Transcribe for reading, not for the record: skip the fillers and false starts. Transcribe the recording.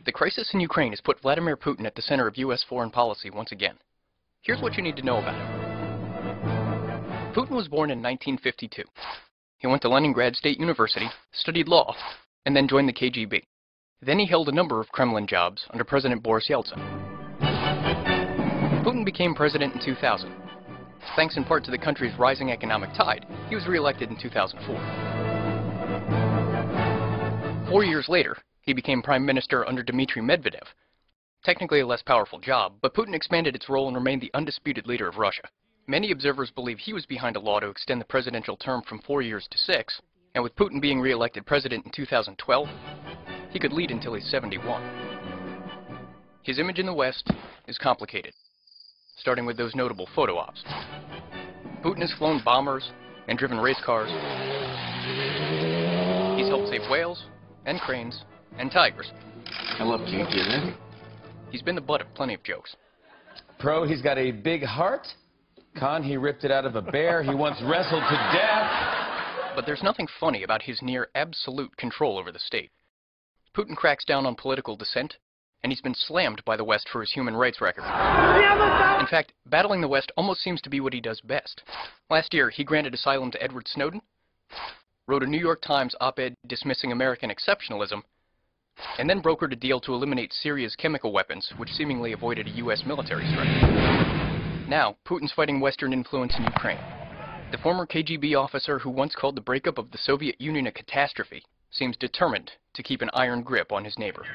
The crisis in Ukraine has put Vladimir Putin at the center of U.S. foreign policy once again. Here's what you need to know about him. Putin was born in 1952. He went to Leningrad State University, studied law, and then joined the KGB. Then he held a number of Kremlin jobs under President Boris Yeltsin. Putin became president in 2000. Thanks in part to the country's rising economic tide, he was re-elected in 2004. 4 years later, he became prime minister under Dmitry Medvedev. Technically a less powerful job, but Putin expanded its role and remained the undisputed leader of Russia. Many observers believe he was behind a law to extend the presidential term from 4 years to 6, and with Putin being re-elected president in 2012, he could lead until he's 71. His image in the West is complicated, starting with those notable photo ops. Putin has flown bombers and driven race cars. He's helped save whales and cranes and tigers. I love kinky, isn't it? He's been the butt of plenty of jokes. Pro, he's got a big heart. Con, he ripped it out of a bear. He once wrestled to death. But there's nothing funny about his near absolute control over the state. Putin cracks down on political dissent, and he's been slammed by the West for his human rights record. In fact, battling the West almost seems to be what he does best. Last year, he granted asylum to Edward Snowden, wrote a New York Times op-ed dismissing American exceptionalism, and then brokered a deal to eliminate Syria's chemical weapons, which seemingly avoided a U.S. military strike. Now, Putin's fighting Western influence in Ukraine. The former KGB officer who once called the breakup of the Soviet Union a catastrophe seems determined to keep an iron grip on his neighbor.